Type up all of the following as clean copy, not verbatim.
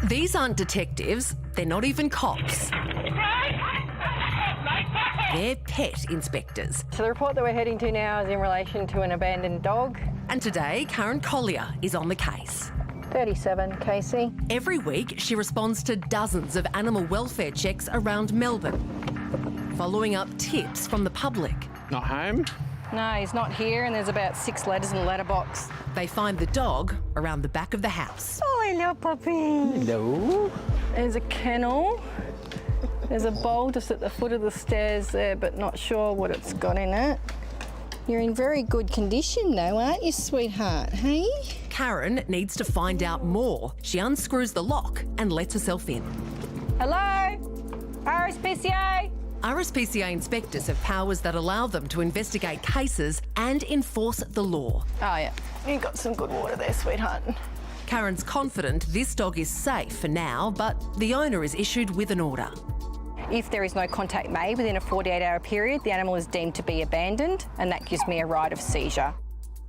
These aren't detectives, they're not even cops. They're pet inspectors. So the report that we're heading to now is in relation to an abandoned dog. And today, Karen Collier is on the case. 37, Casey. Every week, she responds to dozens of animal welfare checks around Melbourne, following up tips from the public. Not home? No, he's not here, and there's about 6 letters in the letterbox. They find the dog around the back of the house. Oh, hello, puppy. Hello. There's a kennel. There's a bowl just at the foot of the stairs there, but not sure what it's got in it. You're in very good condition though, aren't you, sweetheart, hey? Karen needs to find out more. She unscrews the lock and lets herself in. Hello? RSPCA? RSPCA inspectors have powers that allow them to investigate cases and enforce the law. Oh, yeah. You got some good water there, sweetheart. Karen's confident this dog is safe for now, but the owner is issued with an order. If there is no contact made within a 48-hour period, the animal is deemed to be abandoned, and that gives me a right of seizure.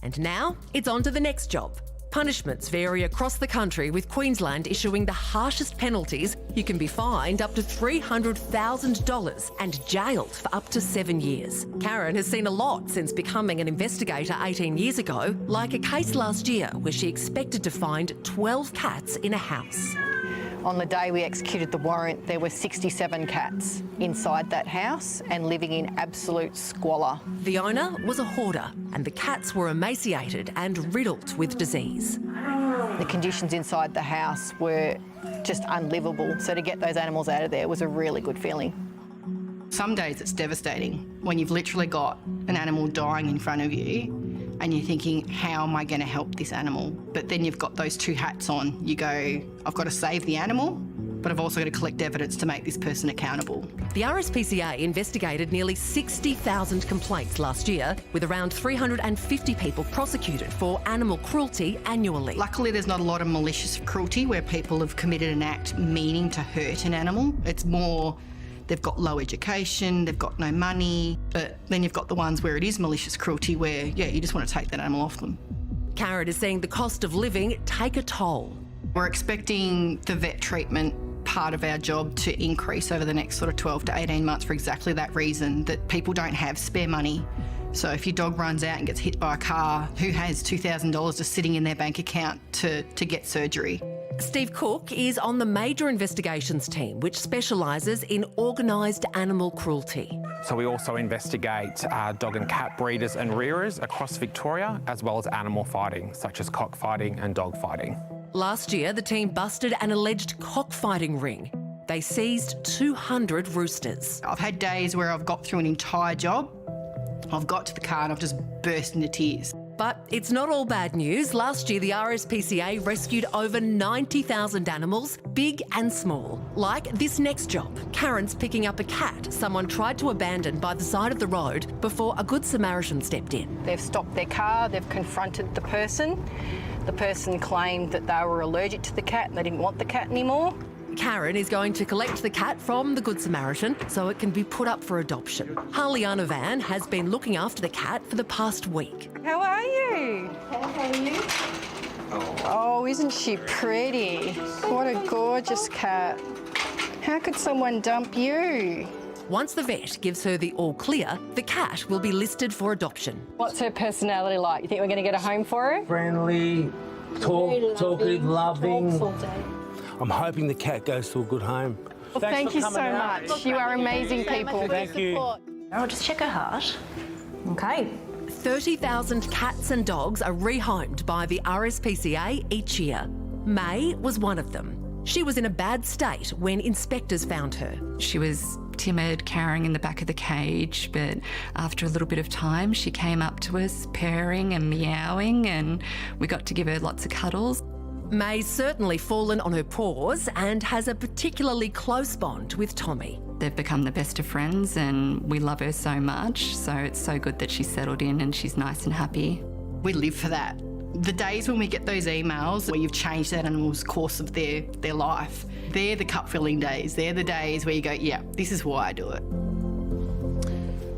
And now it's on to the next job. Punishments vary across the country, with Queensland issuing the harshest penalties. You can be fined up to $300,000 and jailed for up to 7 years. Karen has seen a lot since becoming an investigator 18 years ago, like a case last year where she expected to find 12 cats in a house. On the day we executed the warrant, there were 67 cats inside that house and living in absolute squalor. The owner was a hoarder, and the cats were emaciated and riddled with disease. The conditions inside the house were just unlivable, so to get those animals out of there was a really good feeling. Some days it's devastating when you've literally got an animal dying in front of you and you're thinking, how am I going to help this animal? But then you've got those two hats on. You go, I've got to save the animal, but I've also got to collect evidence to make this person accountable. The RSPCA investigated nearly 60,000 complaints last year, with around 350 people prosecuted for animal cruelty annually. Luckily, there's not a lot of malicious cruelty where people have committed an act meaning to hurt an animal. It's more they've got low education, they've got no money, but then you've got the ones where it is malicious cruelty where, yeah, you just want to take that animal off them. Karen is seeing the cost of living take a toll. We're expecting the vet treatment part of our job to increase over the next sort of 12 to 18 months for exactly that reason, that people don't have spare money. So if your dog runs out and gets hit by a car, who has $2,000 just sitting in their bank account to get surgery? Steve Cook is on the major investigations team, which specialises in organised animal cruelty. So we also investigate dog and cat breeders and rearers across Victoria, as well as animal fighting, such as cockfighting and dog fighting. Last year, the team busted an alleged cockfighting ring. They seized 200 roosters. I've had days where I've got through an entire job, I've got to the car and I've just burst into tears. But it's not all bad news. Last year, the RSPCA rescued over 90,000 animals, big and small. Like this next job. Karen's picking up a cat someone tried to abandon by the side of the road before a Good Samaritan stepped in. They've stopped their car, they've confronted the person. The person claimed that they were allergic to the cat and they didn't want the cat anymore. Karen is going to collect the cat from the Good Samaritan so it can be put up for adoption. Harliana Van has been looking after the cat for the past week. How are you? How are you? Oh, isn't she pretty? What a gorgeous cat. How could someone dump you? Once the vet gives her the all clear, the cat will be listed for adoption. What's her personality like? You think we're going to get a home for her? Friendly, talkative, loving. Talks all day. I'm hoping the cat goes to a good home. Well, thank you so much. You are amazing people. Thank you. I'll just check her heart. Okay. 30,000 cats and dogs are rehomed by the RSPCA each year. May was one of them. She was in a bad state when inspectors found her. She was timid, cowering in the back of the cage, but after a little bit of time, she came up to us, purring and meowing, and we got to give her lots of cuddles. May's certainly fallen on her paws and has a particularly close bond with Tommy. They've become the best of friends and we love her so much, so it's so good that she's settled in and she's nice and happy. We live for that. The days when we get those emails where you've changed that animal's course of their life, they're the cup-filling days. They're the days where you go, yeah, this is why I do it.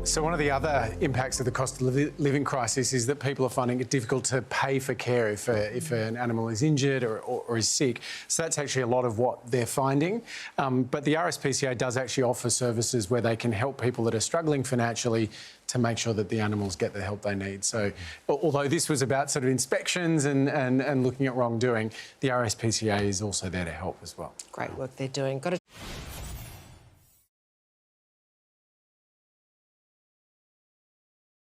So one of the other impacts of the cost of living crisis is that people are finding it difficult to pay for care if an animal is injured or is sick. So that's actually a lot of what they're finding. But the RSPCA does actually offer services where they can help people that are struggling financially to make sure that the animals get the help they need. So although this was about sort of inspections and looking at wrongdoing, the RSPCA is also there to help as well. Great work they're doing. Got to